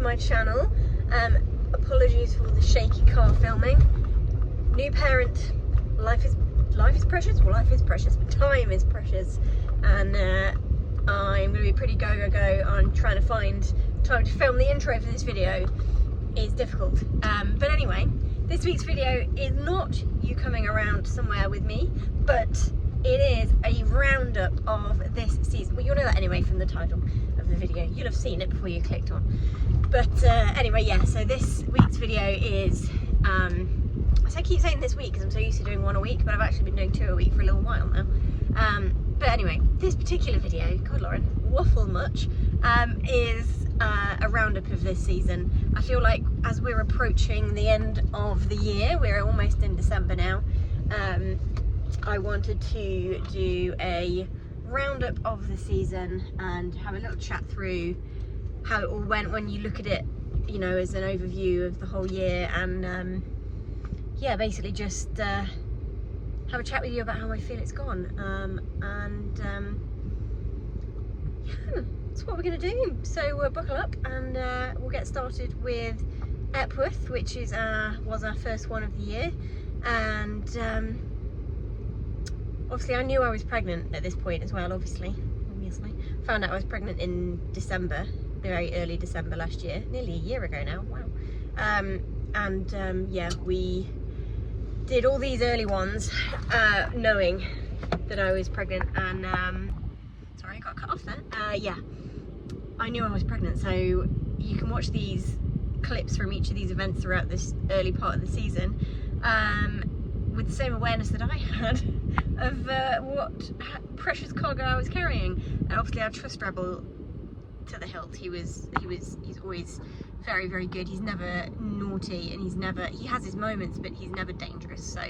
my channel. Apologies for the shaky car filming. New parent, life is precious. Well, life is precious, but time is precious, and I'm going to be pretty go on trying to find time to film the intro for this video. Is difficult. But anyway, this week's video is not you coming around somewhere with me, but it is a roundup of this season. Well, you'll know that anyway from the title of the video. You'll have seen it before you clicked on. But anyway, yeah, so this week's video is, I keep saying this week because I'm so used to doing one a week, but I've actually been doing 2 a week for a little while now. But anyway, this particular video, God Lauren, waffle much, is a roundup of this season. I feel like as we're approaching the end of the year, we're almost in December now, I wanted to do a roundup of the season and have a little chat through how it all went when you look at it, you know, as an overview of the whole year, and yeah, basically just have a chat with you about how I feel it's gone, yeah, that's what we're going to do. So buckle up and we'll get started with Epworth, which is was our first one of the year, and obviously I knew I was pregnant at this point as well, obviously. Found out I was pregnant in December, very early December last year, nearly a year ago now, wow. Yeah, we did all these early ones knowing that I was pregnant, and sorry, I got cut off there. Yeah, I knew I was pregnant, so you can watch these clips from each of these events throughout this early part of the season with the same awareness that I had of what precious cargo I was carrying. And obviously our trust rebel to the hilt. He's always very good. He's never naughty, and he has his moments, but he's never dangerous. So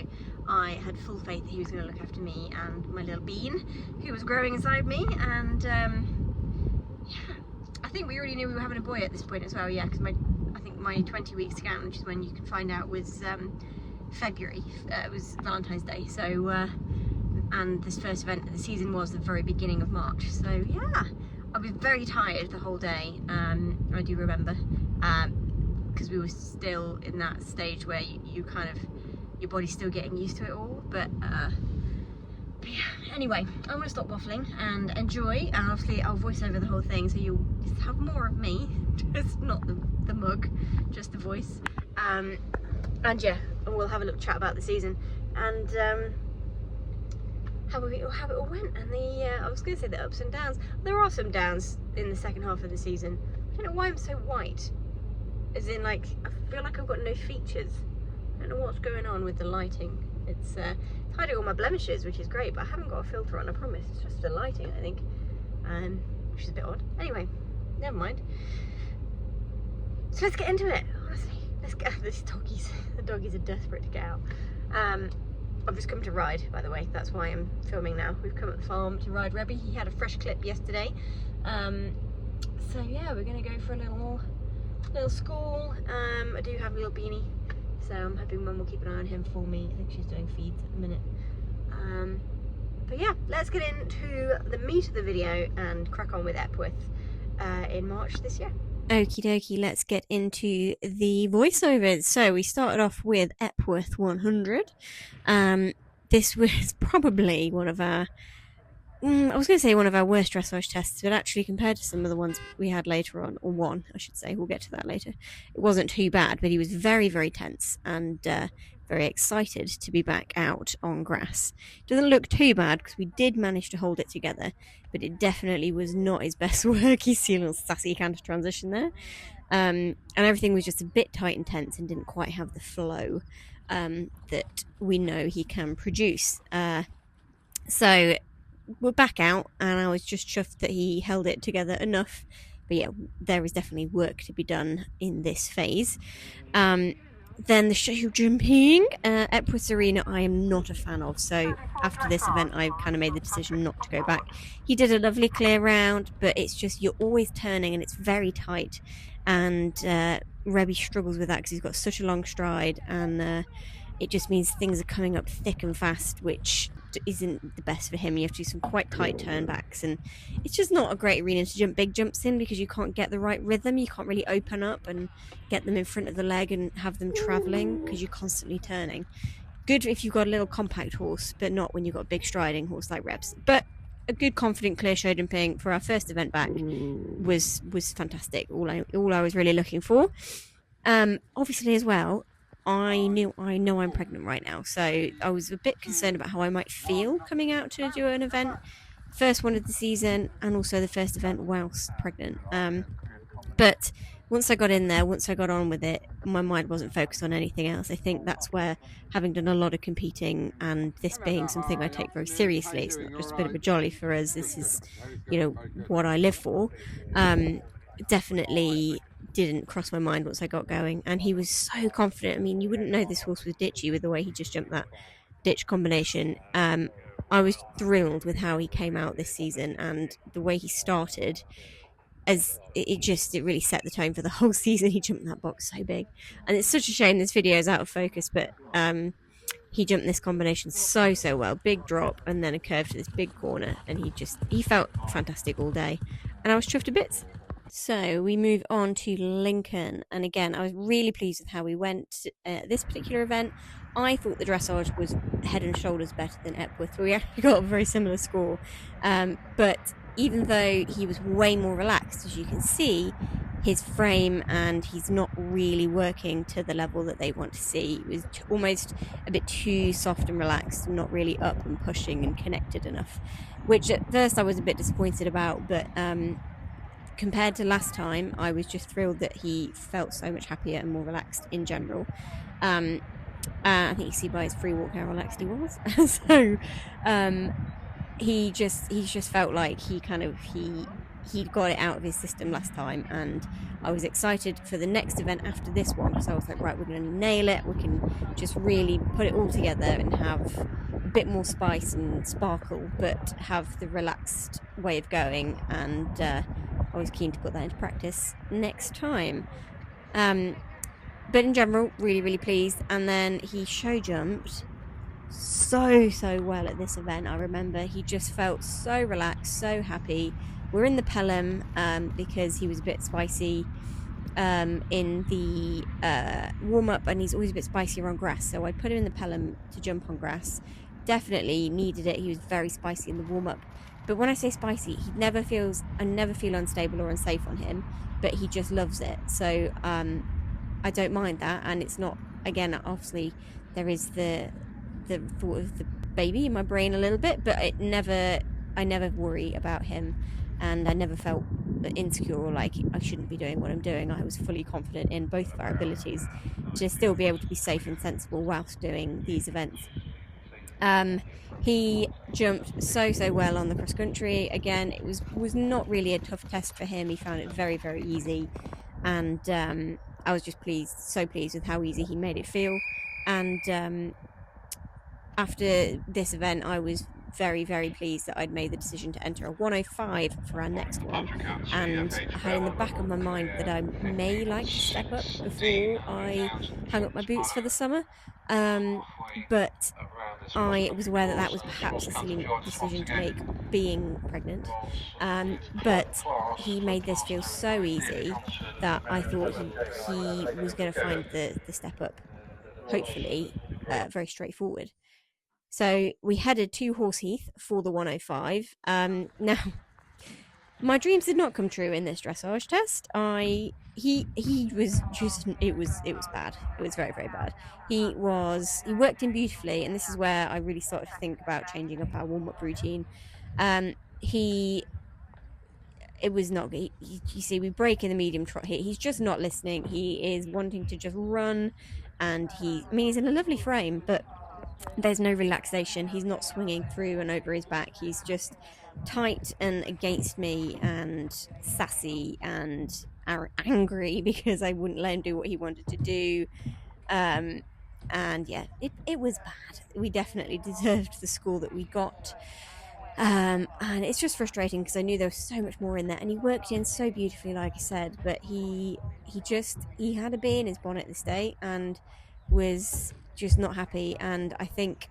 I had full faith that he was going to look after me and my little bean who was growing inside me. And yeah, I think we already knew we were having a boy at this point as well. Yeah, because I think my 20-week scan, which is when you can find out, was February. It was Valentine's Day. So and this first event of the season was the very beginning of March. So yeah, I was very tired the whole day. I do remember, because we were still in that stage where you kind of, your body's still getting used to it all. But yeah, anyway, I'm gonna stop waffling and enjoy, and obviously I'll voice over the whole thing, so you'll just have more of me, just not the mug, just the voice. And yeah, we'll have a little chat about the season and how it all went, and I was going to say the ups and downs. There are some downs in the second half of the season. I don't know why I'm so white, as in, like, I feel like I've got no features. I don't know what's going on with the lighting. It's hiding all my blemishes, which is great, but I haven't got a filter on, I promise. It's just the lighting, I think, which is a bit odd. Anyway, never mind. So let's get into it. Honestly, let's get out of these doggies. The doggies are desperate to get out. I've just come to ride, by the way. That's why I'm filming now. We've come at the farm to ride Rebby. He had a fresh clip yesterday. So yeah, we're gonna go for a little school. I do have a little beanie, so I'm hoping Mum will keep an eye on him for me. I think she's doing feeds at the minute. But yeah, let's get into the meat of the video and crack on with Epworth in March this year. Okie dokie, let's get into the voiceovers. So we started off with Epworth 100. This was probably one of our, I was going to say one of our worst dressage tests, but actually compared to some of the ones we had later on, or one, I should say, we'll get to that later, it wasn't too bad, but he was very tense and very excited to be back out on grass. Doesn't look too bad because we did manage to hold it together, but it definitely was not his best work. You see a little sassy kind of transition there, and everything was just a bit tight and tense and didn't quite have the flow that we know he can produce. So we're back out, and I was just chuffed that he held it together enough. But yeah, there is definitely work to be done in this phase. Then the show jumping, Epworth Arena, I am not a fan of. So after this event, I kind of made the decision not to go back. He did a lovely clear round, but it's just, you're always turning and it's very tight. And Rebby struggles with that because he's got such a long stride, and it just means things are coming up thick and fast, which isn't the best for him. You have to do some quite tight turnbacks, and it's just not a great arena to jump big jumps in because you can't get the right rhythm. You can't really open up and get them in front of the leg and have them traveling because you're constantly turning. Good if you've got a little compact horse, but not when you've got a big striding horse like Rebs. But a good, confident, clear showed jumping for our first event back was fantastic. All I was really looking for. Obviously, as well, I know I'm pregnant right now, so I was a bit concerned about how I might feel coming out to do an event, first one of the season, and also the first event whilst pregnant. But once I got in there, once I got on with it, my mind wasn't focused on anything else. I think that's where, having done a lot of competing and this being something I take very seriously, it's not just a bit of a jolly for us, this is, what I live for, definitely didn't cross my mind once I got going. And he was so confident. I mean, you wouldn't know this horse was ditchy with the way he just jumped that ditch combination. I was thrilled with how he came out this season and the way he started. As it really set the tone for the whole season. He jumped that box so big, and it's such a shame this video is out of focus, but he jumped this combination so well. Big drop and then a curve to this big corner, and he felt fantastic all day, and I was chuffed to bits. So we move on to Lincoln, and again I was really pleased with how we went this particular event. I thought the dressage was head and shoulders better than Epworth. We actually got a very similar score, but even though he was way more relaxed, as you can see, his frame and he's not really working to the level that they want to see. It was almost a bit too soft and relaxed, not really up and pushing and connected enough, which at first I was a bit disappointed about, but compared to last time, I was just thrilled that he felt so much happier and more relaxed in general. I think you see by his free walk how relaxed he was. So he just felt like he'd got it out of his system last time, and I was excited for the next event after this one, because I was like, right, we're going to nail it, we can just really put it all together and have a bit more spice and sparkle, but have the relaxed way of going, and I was keen to put that into practice next time. But in general, really pleased. And then he show jumped so well at this event. I remember he just felt so relaxed, so happy. We're in the Pelham because he was a bit spicy in the warm-up, and he's always a bit spicier on grass, so I put him in the Pelham to jump on grass. Definitely needed it. He was very spicy in the warm-up, but when I say spicy, I never feel unstable or unsafe on him, but he just loves it. So I don't mind that, and it's not, again, obviously there is the thought of the baby in my brain a little bit, but I never worry about him, and I never felt insecure or like I shouldn't be doing what I'm doing. I was fully confident in both of our abilities to still be able to be safe and sensible whilst doing these events. He jumped so well on the cross country. Again, it was not really a tough test for him. He found it very easy, and I was just so pleased with how easy he made it feel. And after this event, I was very pleased that I'd made the decision to enter a 105 for our next one, and I had in the back of my mind that I may like to step up before I hang up my boots for the summer, but I was aware that was perhaps a silly decision to make, being pregnant, but he made this feel so easy that I thought he was going to find the step up, hopefully very straightforward. So we headed to Horse Heath for the 105. Now, my dreams did not come true in this dressage test. He was just, it was bad. It was very bad. He worked in beautifully, and this is where I really started to think about changing up our warm-up routine. It was not good. You see, we break in the medium trot here. He's just not listening. He is wanting to just run, and he's in a lovely frame, but there's no relaxation. He's not swinging through and over his back. He's just tight and against me and sassy and angry because I wouldn't let him do what he wanted to do. And yeah, it was bad. We definitely deserved the score that we got. And it's just frustrating because I knew there was so much more in there, and he worked in so beautifully, like I said, but he had a bee in his bonnet this day and was just not happy, and I think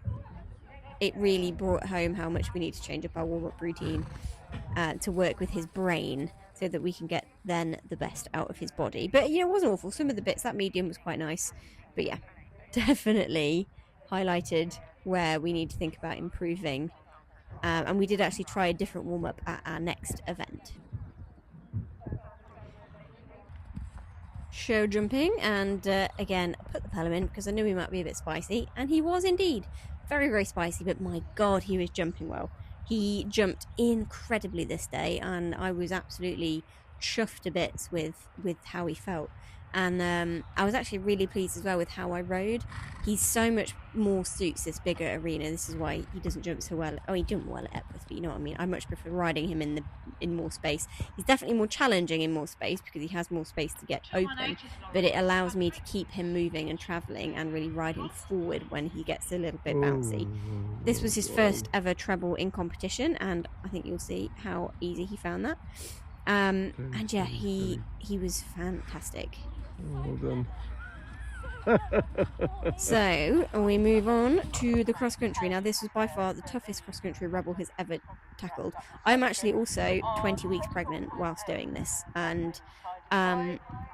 it really brought home how much we need to change up our warm-up routine to work with his brain so that we can get then the best out of his body. But it wasn't awful. Some of the bits, that medium was quite nice. But yeah, definitely highlighted where we need to think about improving. And we did actually try a different warm-up at our next event. Show jumping, and again, I put the pelham in because I knew he might be a bit spicy, and he was indeed very, very spicy, but my God, he was jumping well. He jumped incredibly this day, and I was absolutely chuffed to bits with how he felt. And I was actually really pleased as well with how I rode. He so much more suits this bigger arena. This is why he doesn't jump so well. Oh, he jumped well at Epworth, but you know what I mean. I much prefer riding him in more space. He's definitely more challenging in more space because he has more space to get open, but it allows me to keep him moving and travelling and really ride him forward when he gets a little bit bouncy. This was his first ever treble in competition, and I think you'll see how easy he found that. And yeah, he was fantastic. Well done. So we move on to the cross country. Now, this was by far the toughest cross country Rebel has ever tackled. I'm actually also 20 weeks pregnant whilst doing this, and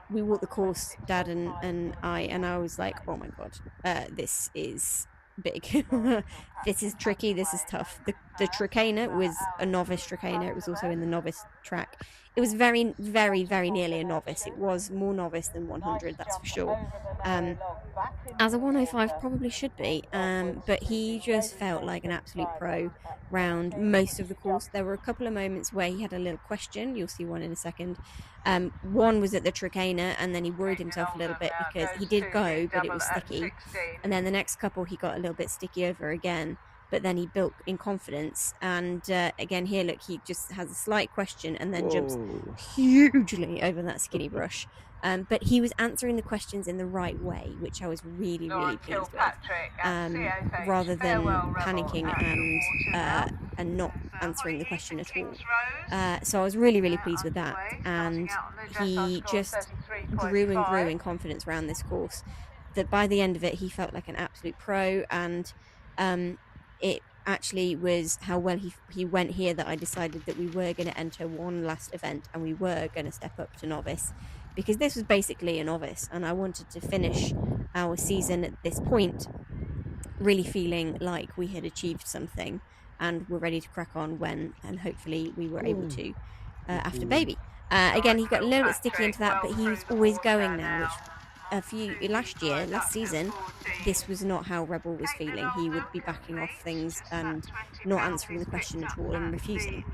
we walked the course, Dad and I was like, oh my God, this is big. This is tricky, this is tough. The Trichina was a novice Trichina. It was also in the novice track. It was very, very, very nearly a novice. It was more novice than 100, that's for sure. As a 105 probably should be, but he just felt like an absolute pro round most of the course. There were a couple of moments where he had a little question. You'll see one in a second. One was at the Trichina, and then he worried himself a little bit because he did go, but it was sticky. And then the next couple he got a little bit sticky over again, but then he built in confidence. And again here, look, he just has a slight question and then jumps hugely over that skinny brush. But he was answering the questions in the right way, which I was really, really pleased with, rather than panicking and not answering the question at all. So I was really, really pleased with that. And he just grew and grew in confidence around this course, that by the end of it, he felt like an absolute pro. And it actually was how well he went here that I decided that we were going to enter one last event and we were going to step up to novice, because this was basically a novice, and I wanted to finish our season at this point really feeling like we had achieved something and were ready to crack on when, and hopefully we were able to after baby. Again, he got a little bit sticky into that, but he was always going now, which last season, this was not how Rebel was feeling. He would be backing off things and not answering the question at all and refusing.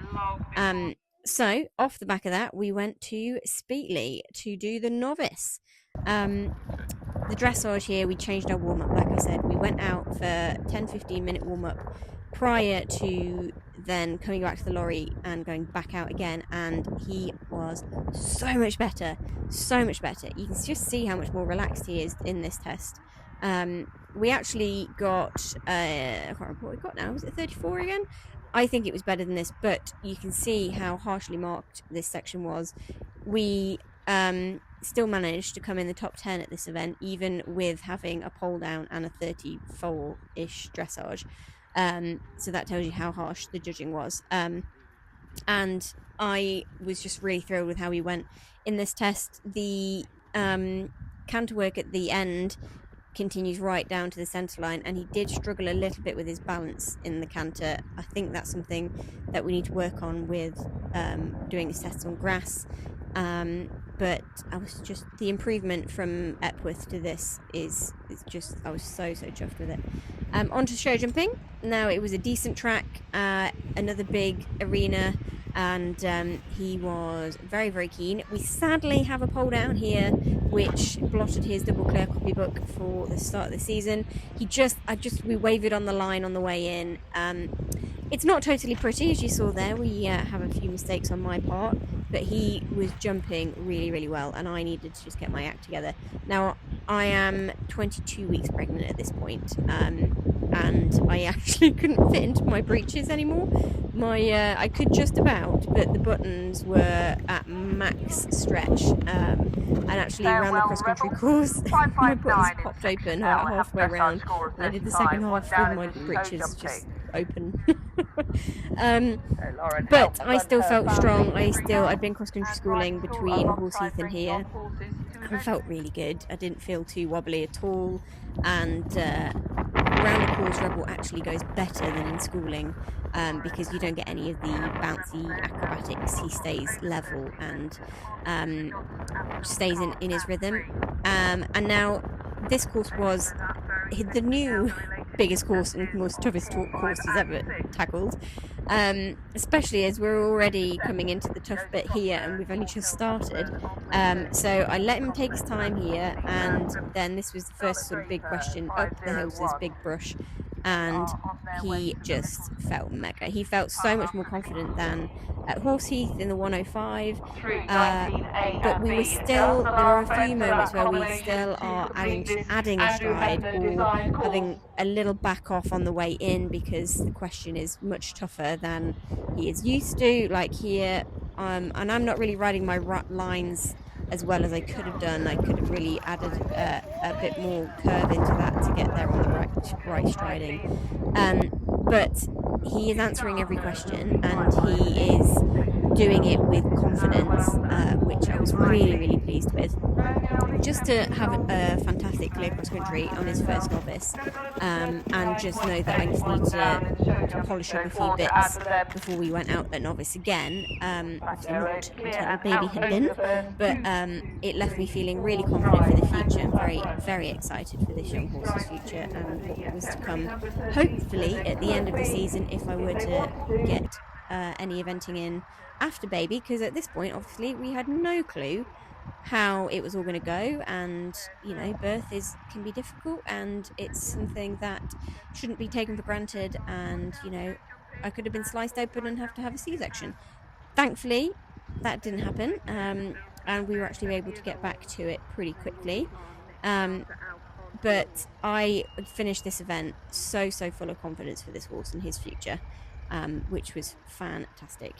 So off the back of that, we went to Speely to do the novice. The dressage here, we changed our warm-up. Like I said, we went out for 10-15 minute warm-up prior to then coming back to the lorry and going back out again, and he was so much better. You can just see how much more relaxed he is in this test. We actually got I can't remember what we got now. Was it 34 again? I think it was better than this, but you can see how harshly marked this section was. We still managed to come in the top 10 at this event, even with having a pole down and a 34-ish dressage. So that tells you how harsh the judging was. And I was just really thrilled with how he went in this test. The canter work at the end continues right down to the centre line, and he did struggle a little bit with his balance in the canter. I think that's something that we need to work on with doing his tests on grass. But I was just, the improvement from Epworth to this is just, I was so chuffed with it. On to show jumping. Now, it was a decent track, another big arena, and he was very, very keen. We sadly have a pole down here which blotted his double clear copybook for the start of the season. We wavered on the line on the way in. It's not totally pretty, as you saw there. We have a few mistakes on my part, but he was jumping really, really well, and I needed to just get my act together. Now, I am 22 weeks pregnant at this point, and I actually couldn't fit into my breeches anymore. I could just about, but the buttons were at max stretch, and actually around the cross-country course my buttons popped open about halfway around, and I did the second half with my breeches just open. But I still felt strong. I'd been cross-country schooling between Heath and here. I felt really good. I didn't feel too wobbly at all, and round the course Rebel actually goes better than in schooling, because you don't get any of the bouncy acrobatics. He stays level and stays in his rhythm. And now this course was the new biggest course and most toughest course he's ever tackled, especially as we're already coming into the tough bit here and we've only just started. So I let him take his time here, and then this was the first sort of big question up the hill to this big brush, and he just felt mega. He felt so much more confident than at Heath in the 105, but we were still, there are a few moments where we still are adding a stride or having a little back off on the way in, because the question is much tougher than he is used to, like here, and I'm not really riding my lines as well as I could have done. I could have really added a bit more curve into that to get there on the right striding. But he is answering every question, and he is doing it with confidence, which I was really, really pleased with. Just to have a fantastic clear cross country on his first novice, and just know that I just need to polish up a few bits before we went out at novice again. Obviously not until baby had been, but it left me feeling really confident for the future and very, very excited for this young horse's future and what was to come, hopefully at the end of the season, if I were to get any eventing in after baby, because at this point obviously we had no clue how it was all going to go, and you know, birth can be difficult, and it's something that shouldn't be taken for granted, and you know, I could have been sliced open and have to have a C-section. Thankfully that didn't happen, and we were actually able to get back to it pretty quickly, but I finished this event so full of confidence for this horse and his future, which was fantastic.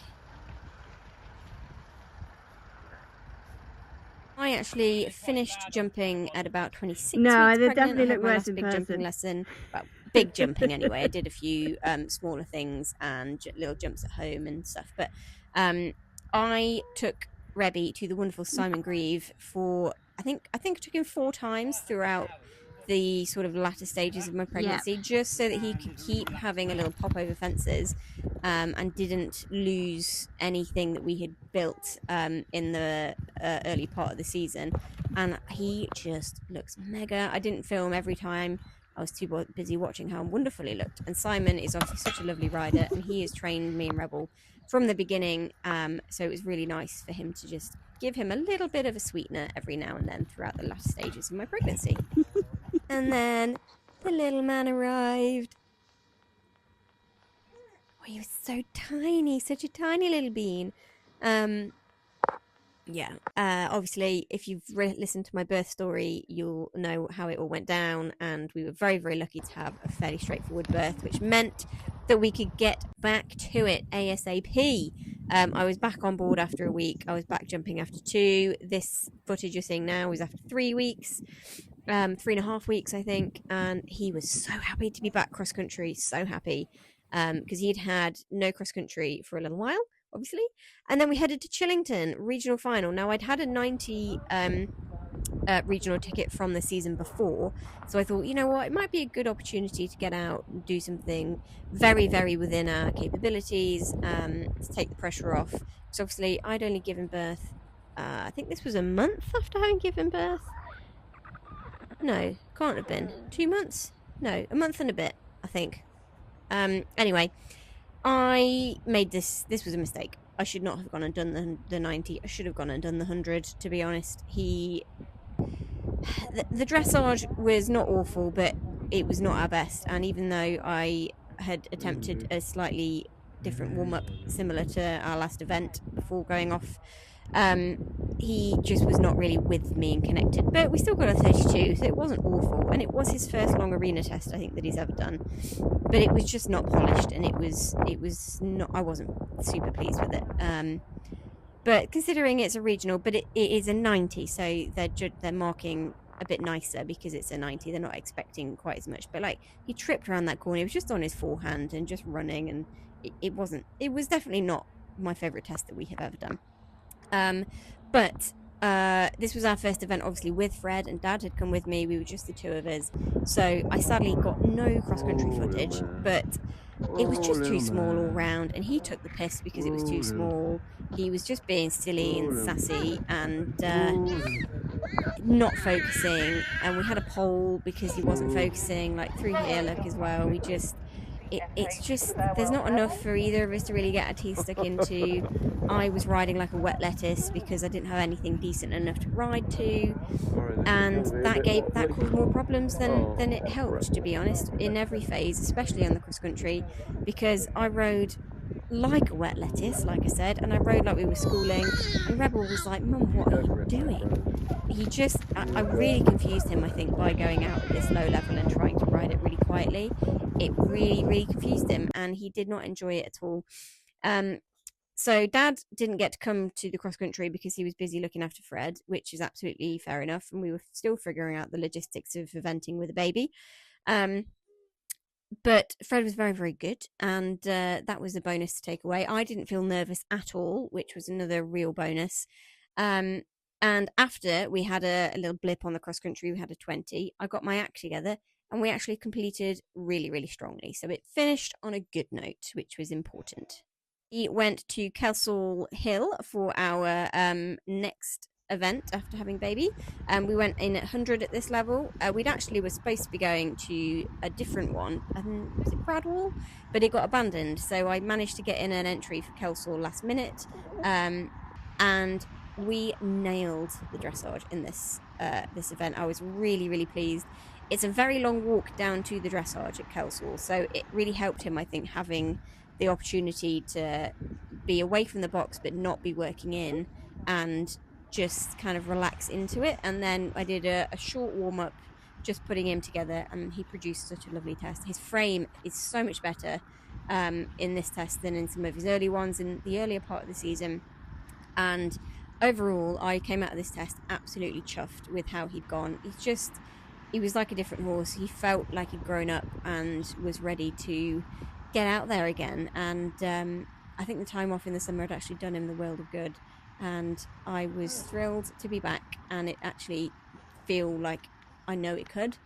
I actually finished jumping at about 26 weeks pregnant. Definitely I had look my worse last in big person. jumping lesson. Well, big jumping anyway. I did a few smaller things and little jumps at home and stuff. But I took Rebby to the wonderful Simon Grieve for, I think I took him 4 times throughout the sort of latter stages of my pregnancy, just so that he could keep having a little pop over fences, and didn't lose anything that we had built in the early part of the season. And he just looks mega. I didn't film every time. I was too busy watching how wonderful he looked. And Simon is obviously such a lovely rider, and he has trained me and Rebel from the beginning. So it was really nice for him to just give him a little bit of a sweetener every now and then throughout the last stages of my pregnancy. And then the little man arrived. Oh, he was so tiny, such a tiny little bean. Obviously, if you've listened to my birth story, you'll know how it all went down, and we were very, very lucky to have a fairly straightforward birth, which meant that we could get back to it ASAP. I was back on board after a week. I was back jumping after 2. This footage you're seeing now was after 3 weeks. 3.5 weeks, I think, and he was so happy to be back cross country, so happy, because he'd had no cross country for a little while, obviously, and then we headed to Chillington regional final. Now I'd had a 90 regional ticket from the season before, so I thought, you know what, it might be a good opportunity to get out and do something very, very within our capabilities, to take the pressure off, because obviously I'd only given birth, I think this was a month after having given birth. No, can't have been. 2 months? No, a month and a bit, I think. Anyway, I made this was a mistake. I should not have gone and done the 90. I should have gone and done the 100, to be honest. The dressage was not awful, but it was not our best. And even though I had attempted a slightly different warm-up, similar to our last event, before going off He just was not really with me and connected, but we still got a 32, so it wasn't awful, and it was his first long arena test I think that he's ever done, but it was just not polished, and it was not, I wasn't super pleased with it. But considering it's a regional, but it is a 90, so they're marking a bit nicer because it's a 90. They're not expecting quite as much, but like, he tripped around that corner, he was just on his forehand and just running, and it was definitely not my favorite test that we have ever done. But this was our first event, obviously, with Fred, and Dad had come with me. We were just the two of us, so I sadly got no cross-country footage, but it was just too small all round, and he took the piss because it was too small. He was just being silly and sassy and not focusing, and we had a poll because he wasn't focusing, like through here look as well. It's just, there's not enough for either of us to really get our teeth stuck into. I was riding like a wet lettuce because I didn't have anything decent enough to ride to, and that caused more problems than it helped, to be honest, in every phase, especially on the cross country, because I rode like a wet lettuce, like I said, and I rode like we were schooling, and Rebel was like, "Mum, what are you doing?" I really confused him, I think, by going out at this low level and trying to ride it really quietly. It really, really confused him, and he did not enjoy it at all. So Dad didn't get to come to the cross country because he was busy looking after Fred, which is absolutely fair enough, and we were still figuring out the logistics of eventing with a baby. But Fred was very, very good, and that was a bonus to take away. I didn't feel nervous at all, which was another real bonus. And after we had a little blip on the cross country, we had a 20, I got my act together, and we actually completed really, really strongly. So it finished on a good note, which was important. We went to Kelsall Hill for our next event after having baby. We went in at 100 at this level. We'd actually were supposed to be going to a different one. Was it Bradwell? But it got abandoned. So I managed to get in an entry for Kelsall last minute. And we nailed the dressage in this event. I was really, really pleased. It's a very long walk down to the dressage at Kelsall, so it really helped him, I think, having the opportunity to be away from the box but not be working in and just kind of relax into it. And then I did a short warm-up, just putting him together, and he produced such a lovely test. His frame is so much better in this test than in some of his early ones in the earlier part of the season. And overall, I came out of this test absolutely chuffed with how he'd gone. He was like a different horse. He felt like he'd grown up and was ready to get out there again. And I think the time off in the summer had actually done him the world of good. And I was thrilled to be back, and it actually feel like I know it could.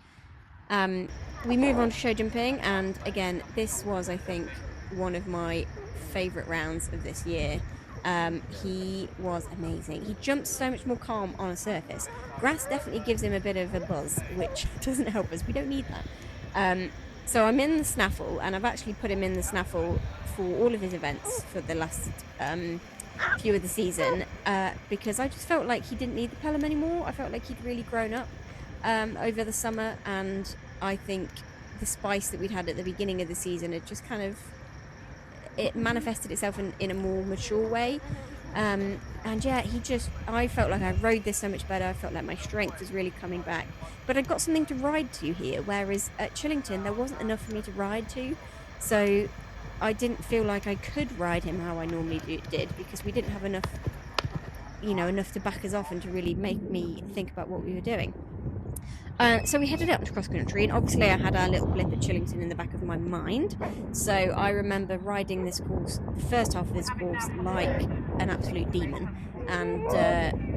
We move on to show jumping, and again, this was, I think, one of my favourite rounds of this year. He was amazing. He jumps so much more calm on a surface. Grass definitely gives him a bit of a buzz, which doesn't help us. We don't need that. So I'm in the snaffle, and I've actually put him in the snaffle for all of his events for the last few of the season, because I just felt like he didn't need the Pelham anymore. I felt like he'd really grown up over the summer, and I think the spice that we'd had at the beginning of the season had just kind of, it manifested itself in a more mature way. And yeah, I felt like I rode this so much better. I felt like my strength was really coming back, but I'd got something to ride to here, whereas at Chillington there wasn't enough for me to ride to, so I didn't feel like I could ride him how I normally did, because we didn't have enough to back us off and to really make me think about what we were doing. So we headed up to cross country, and obviously I had our little blip at Chillington in the back of my mind. So I remember riding this course, the first half of this course, like an absolute demon, and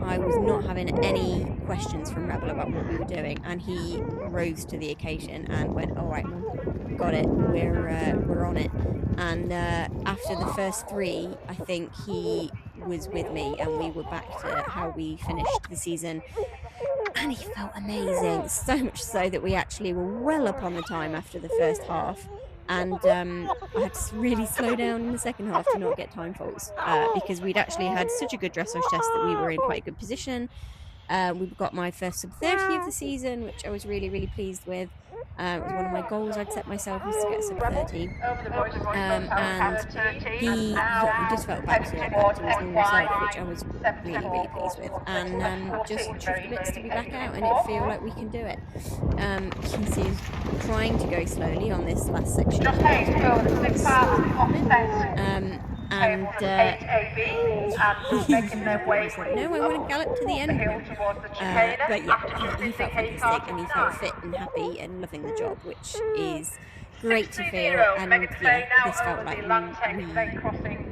I was not having any questions from Rebel about what we were doing, and he rose to the occasion and went, "All right, Mum, got it, we're on it." And after the first three, I think he was with me, and we were back to how we finished the season. And he felt amazing, so much so that we actually were well up on the time after the first half, and I had to really slow down in the second half to not get time faults, because we'd actually had such a good dressage test that we were in quite a good position. We got my first sub-30 of the season, which I was really, really pleased with. It was one of my goals I'd set myself, was to get sub-30. And he just felt back to his normal self, which I was really, really pleased with. And just chuffed to bits to be back out and it feel like we can do it. Heath is trying to go slowly on this last section. Just take over the 6 cars off the fence. And 8AB and making their way no, I want to gallop to the end. But yeah, he felt fantastic and he felt fit and happy and loving the job, which is great to feel. And yeah, this felt like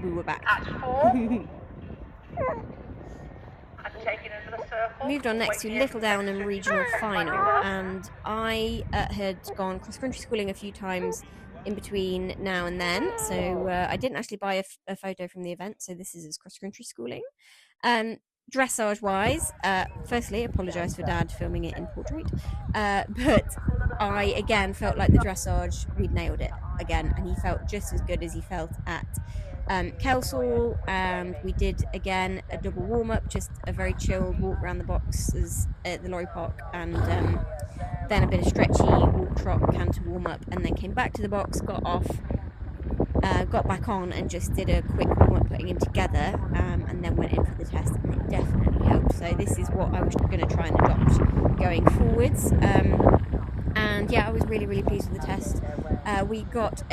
we were back. At 4. Moved on next to Little Downham Regional Final, and I had gone cross-country schooling a few times in between now and then, so I didn't actually buy a photo from the event, so this is as cross-country schooling. Dressage wise, firstly apologise for Dad filming it in portrait, but I again felt like the dressage, we'd nailed it again, and he felt just as good as he felt at Kelsall, and we did again a double warm-up, just a very chilled walk around the boxes at the lorry park, and then a bit of stretchy walk, trot, canter warm-up, and then came back to the box, got off, got back on and just did a quick warm-up putting him together, and then went in for the test, and it definitely helped. So this is what I was going to try and adopt going forwards, and yeah, I was really, really pleased with the test. We got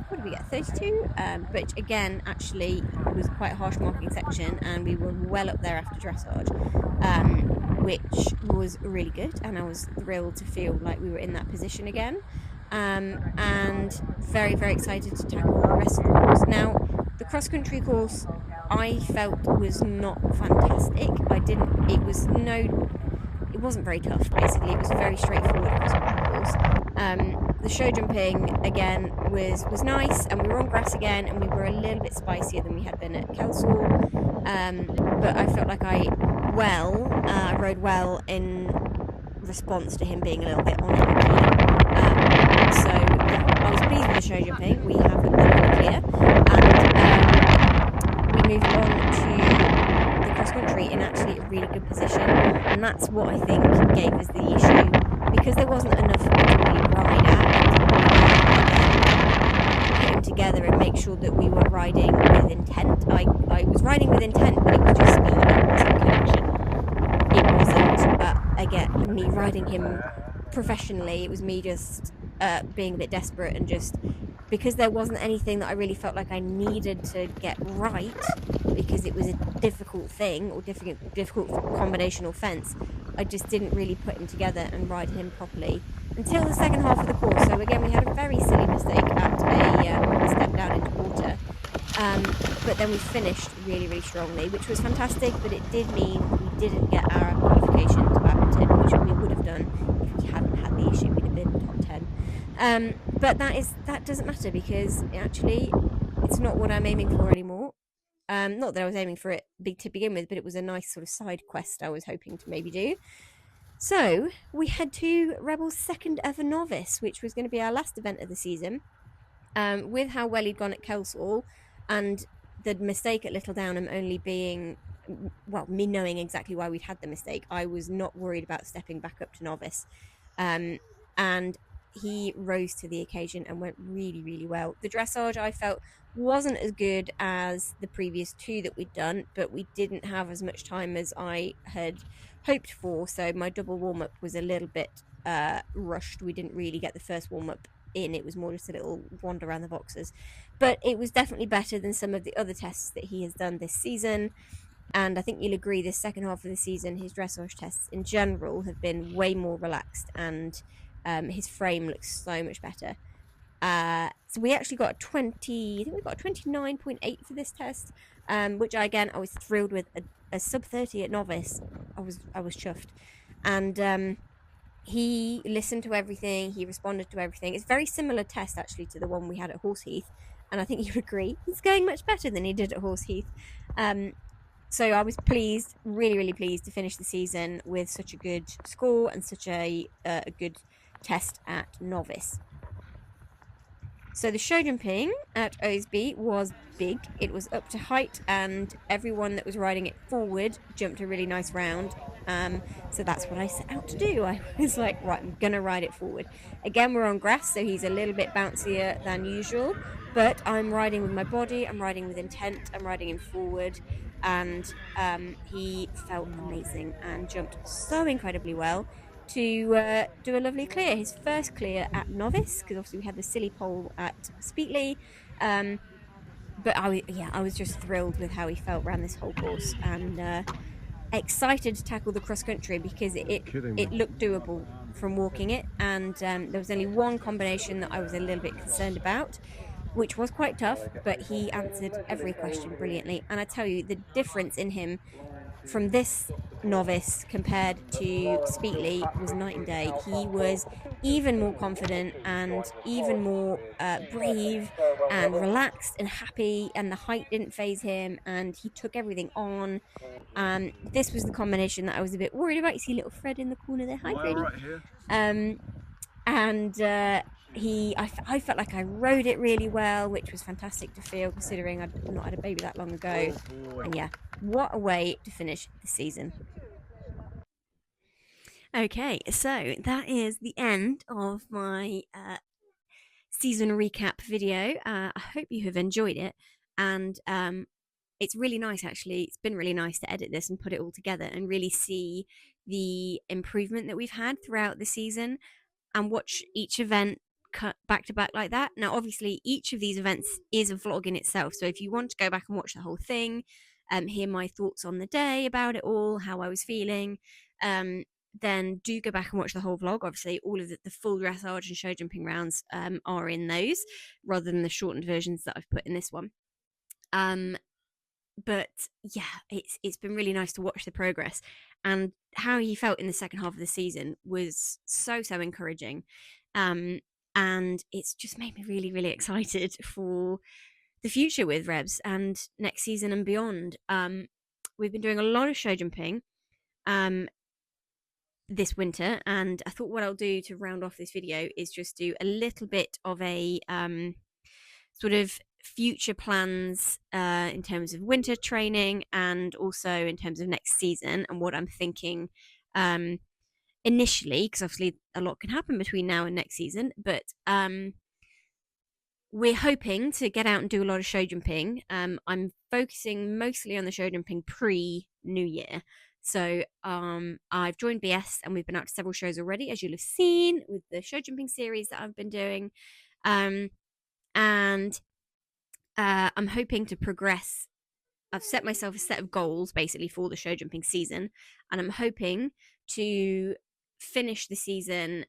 what did we get, 32, but again actually it was quite a harsh marking section and we were well up there after dressage, which was really good, and I was thrilled to feel like we were in that position again, and very, very excited to tackle the rest of the course. Now the cross-country course I felt was not fantastic. It wasn't very tough, basically. It was a very straightforward cross-country course. The show jumping again was nice, and we were on grass again, and we were a little bit spicier than we had been at Kelsall, but I felt like I rode well in response to him being a little bit on it. So yeah, I was pleased with the show jumping. We have it really clear, and we moved on to the cross country in actually a really good position, and that's what I think gave us the issue, because there wasn't enough to really ride at. Put them together and make sure that we were riding with intent. I was riding with intent, but it was just speed. It wasn't connection. It wasn't again me riding him professionally. It was me just being a bit desperate, and just because there wasn't anything that I really felt like I needed to get right, because it was a difficult thing or difficult combinational fence. I just didn't really put him together and ride him properly until the second half of the course. So again, we had a very silly mistake at a step down into water, but then we finished really, really strongly, which was fantastic, but it did mean we didn't get our qualification to Badminton, which we would have done if we hadn't had the issue. We'd have been top 10, but that doesn't matter, because actually it's not what I'm aiming for anymore. Not that I was aiming for it big to begin with, but it was a nice sort of side quest I was hoping to maybe do. So we head to Rebel's second ever Novice, which was going to be our last event of the season. With how well he'd gone at Kelsall, and the mistake at Little Downham only being, well, me knowing exactly why we'd had the mistake, I was not worried about stepping back up to Novice. And he rose to the occasion and went really, really well. The dressage, I felt, wasn't as good as the previous two that we'd done, but we didn't have as much time as I had hoped for, so my double warm-up was a little bit rushed. We didn't really get the first warm-up in. It was more just a little wander around the boxes, but it was definitely better than some of the other tests that he has done this season. And I think you'll agree, this second half of the season, his dressage tests in general have been way more relaxed, and his frame looks so much better. So we actually got a 29.8 for this test, which I was thrilled with. A sub 30 at Novice, I was chuffed. And he listened to everything, he responded to everything. It's a very similar test actually to the one we had at Horse Heath, and I think you'd agree he's going much better than he did at Horse Heath. So I was pleased, really, really pleased to finish the season with such a good score and such a good test at Novice. So the show jumping at Osby was big. It was up to height, and everyone that was riding it forward jumped a really nice round. So that's what I set out to do. I was like, right, I'm gonna ride it forward. Again, we're on grass, so he's a little bit bouncier than usual, but I'm riding with my body, I'm riding with intent, I'm riding him forward, and he felt amazing and jumped so incredibly well to do a lovely clear. His first clear at Novice, because obviously we had the silly pole at Speely. But I was just thrilled with how he felt around this whole course, and excited to tackle the cross country because it looked doable from walking it, and there was only one combination that I was a little bit concerned about, which was quite tough, but he answered every question brilliantly. And I tell you, the difference in him from this Novice compared to Speely was night and day. He was even more confident and even more brave and relaxed and happy, and the height didn't phase him, and he took everything on. This was the combination that I was a bit worried about. You see little Fred in the corner there. Hi, Freddy. And I felt like I rode it really well, which was fantastic to feel considering I'd not had a baby that long ago. And yeah, what a way to finish the season. Okay, so that is the end of my season recap video. I hope you have enjoyed it, and it's really nice, actually. It's been really nice to edit this and put it all together and really see the improvement that we've had throughout the season and watch each event cut back to back like that. Now, obviously, each of these events is a vlog in itself. So if you want to go back and watch the whole thing, hear my thoughts on the day about it all, how I was feeling, then do go back and watch the whole vlog. Obviously, all of the full dressage and show jumping rounds are in those rather than the shortened versions that I've put in this one. But yeah, it's been really nice to watch the progress, and how he felt in the second half of the season was so encouraging, and it's just made me really, really excited for the future with Rebs and next season and beyond. We've been doing a lot of show jumping this winter, and I thought what I'll do to round off this video is just do a little bit of a sort of future plans in terms of winter training, and also in terms of next season and what I'm thinking initially, because obviously a lot can happen between now and next season, but we're hoping to get out and do a lot of show jumping. I'm focusing mostly on the show jumping pre-New Year. So I've joined BS and we've been out to several shows already, as you'll have seen with the show jumping series that I've been doing. And I'm hoping to progress. I've set myself a set of goals basically for the show jumping season, and I'm hoping to finish the season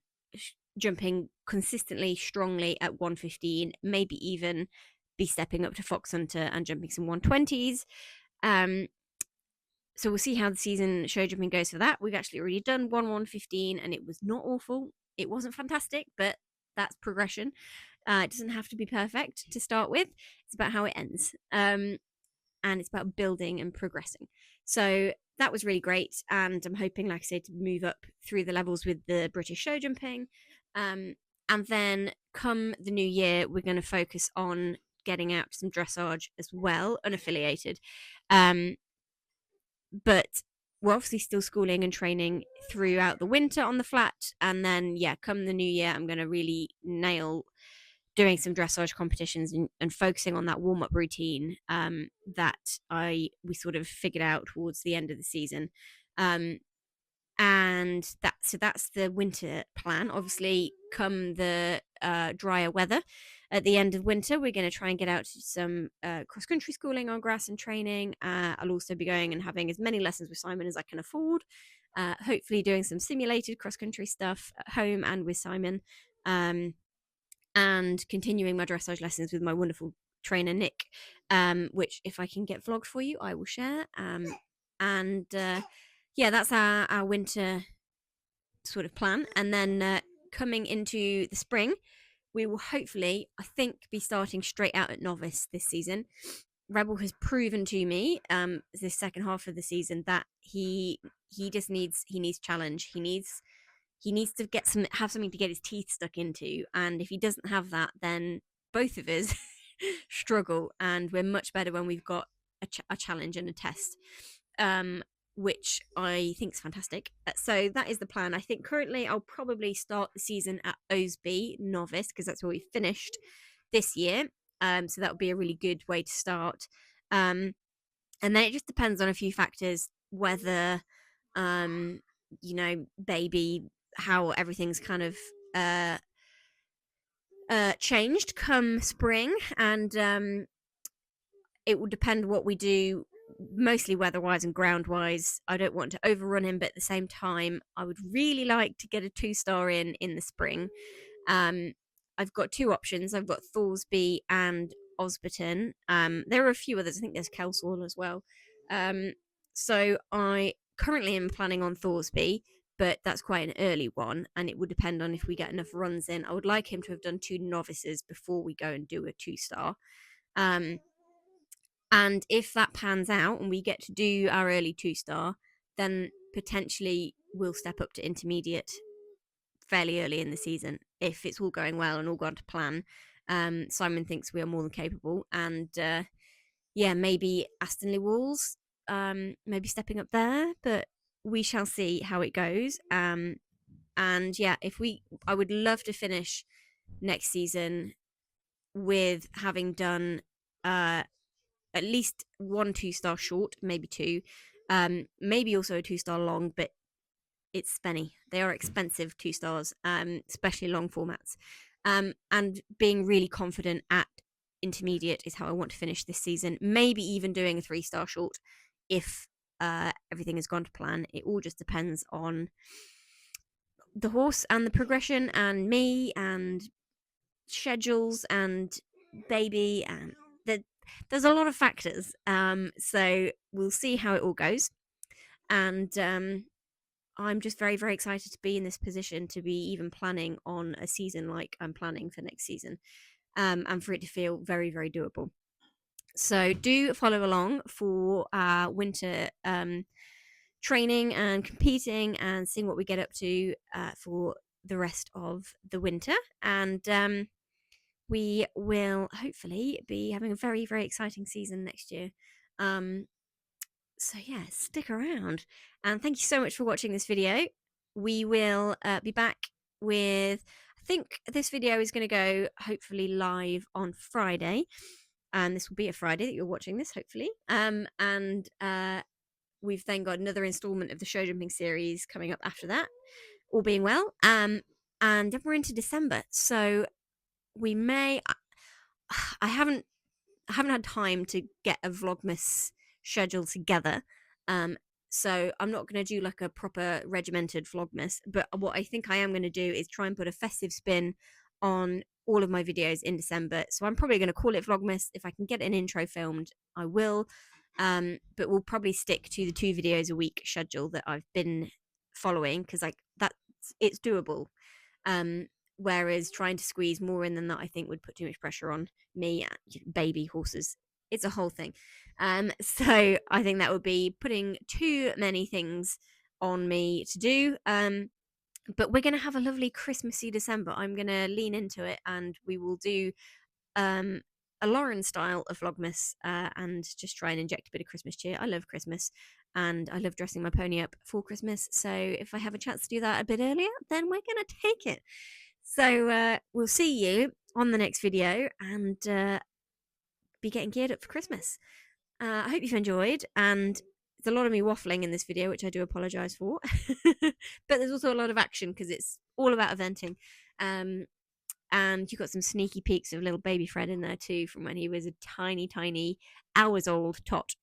jumping consistently, strongly at 115, maybe even be stepping up to Fox Hunter and jumping some 120s. So we'll see how the season show jumping goes for that. We've actually already done 115 and it was not awful. It wasn't fantastic, but that's progression. It doesn't have to be perfect to start with. It's about how it ends. And it's about building and progressing. So that was really great. And I'm hoping, like I said, to move up through the levels with the British show jumping. And then come the new year, we're going to focus on getting out some dressage as well, unaffiliated. But we're obviously still schooling and training throughout the winter on the flat. And then, yeah, come the new year, I'm going to really nail doing some dressage competitions and focusing on that warm-up routine that we sort of figured out towards the end of the season. And that's the winter plan. Obviously, come the drier weather at the end of winter, we're going to try and get out to some cross-country schooling on grass and training. I'll also be going and having as many lessons with Simon as I can afford. Hopefully doing some simulated cross-country stuff at home and with Simon. And continuing my dressage lessons with my wonderful trainer, Nick, which if I can get vlogged for you, I will share. Yeah, that's our winter sort of plan. And then coming into the spring, we will hopefully, I think, be starting straight out at Novice this season. Rebel has proven to me this second half of the season that he just needs challenge. He needs to have something to get his teeth stuck into, and if he doesn't have that, then both of us struggle, and we're much better when we've got a challenge and a test, which I think is fantastic. So that is the plan. I think currently I'll probably start the season at Osby Novice, because that's where we finished this year. So that would be a really good way to start. And then it just depends on a few factors, whether baby, how everything's kind of changed come spring, and it will depend what we do, mostly weather-wise and ground-wise. I don't want to overrun him, but at the same time, I would really like to get a 2-star in the spring. I've got 2 options. I've got Thorsby and Osberton. There are a few others. I think there's Kelsall as well. So I currently am planning on Thorsby, but that's quite an early one, and it would depend on if we get enough runs in. I would like him to have done 2 novices before we go and do a 2-star. And if that pans out and we get to do our early 2-star, then potentially we'll step up to intermediate fairly early in the season if it's all going well and all gone to plan. Simon thinks we are more than capable, and maybe Astonley Walls, maybe stepping up there, but we shall see how it goes. And yeah, I would love to finish next season with having done at least 1 2-star short, maybe 2, maybe also a 2-star long, but it's spenny. They are expensive 2-stars, especially long formats. And being really confident at intermediate is how I want to finish this season. Maybe even doing a 3-star short if everything has gone to plan. It all just depends on the horse and the progression and me and schedules and baby, and there's a lot of factors. So we'll see how it all goes. And I'm just very, very excited to be in this position, to be even planning on a season like I'm planning for next season, and for it to feel very, very doable. So do follow along for our winter training and competing and seeing what we get up to for the rest of the winter. And we will hopefully be having a very, very exciting season next year. So yeah, stick around, and thank you so much for watching this video. We will be back with, I think this video is going to go hopefully live on Friday, and this will be a Friday that you're watching this, hopefully. And we've then got another installment of the show jumping series coming up after that, all being well. And then we're into December, so we may I haven't had time to get a Vlogmas schedule together, so I'm not going to do like a proper regimented Vlogmas, but what I think I am going to do is try and put a festive spin on all of my videos in December. So I'm probably going to call it Vlogmas. If I can get an intro filmed, I will, but we'll probably stick to the 2 videos a week schedule that I've been following, because it's doable. Whereas trying to squeeze more in than that, I think, would put too much pressure on me. Baby horses, it's a whole thing. So I think that would be putting too many things on me to do. But we're going to have a lovely Christmassy December. I'm going to lean into it, and we will do a Lauren style of Vlogmas, and just try and inject a bit of Christmas cheer. I love Christmas, and I love dressing my pony up for Christmas. So if I have a chance to do that a bit earlier, then we're going to take it. So we'll see you on the next video, and be getting geared up for Christmas. I hope you've enjoyed, and there's a lot of me waffling in this video, which I do apologise for. But there's also a lot of action, because it's all about eventing. And you've got some sneaky peeks of little baby Fred in there too, from when he was a tiny, tiny hours old tot.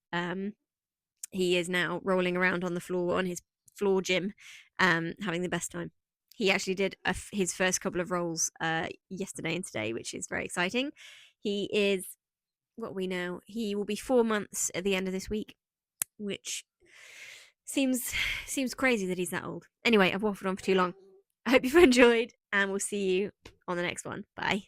He is now rolling around on the floor on his floor gym, having the best time. He actually did his first couple of rolls yesterday and today, which is very exciting. He is, what we know, he will be 4 months at the end of this week, which seems crazy that he's that old. Anyway, I've waffled on for too long. I hope you've enjoyed, and we'll see you on the next one. Bye.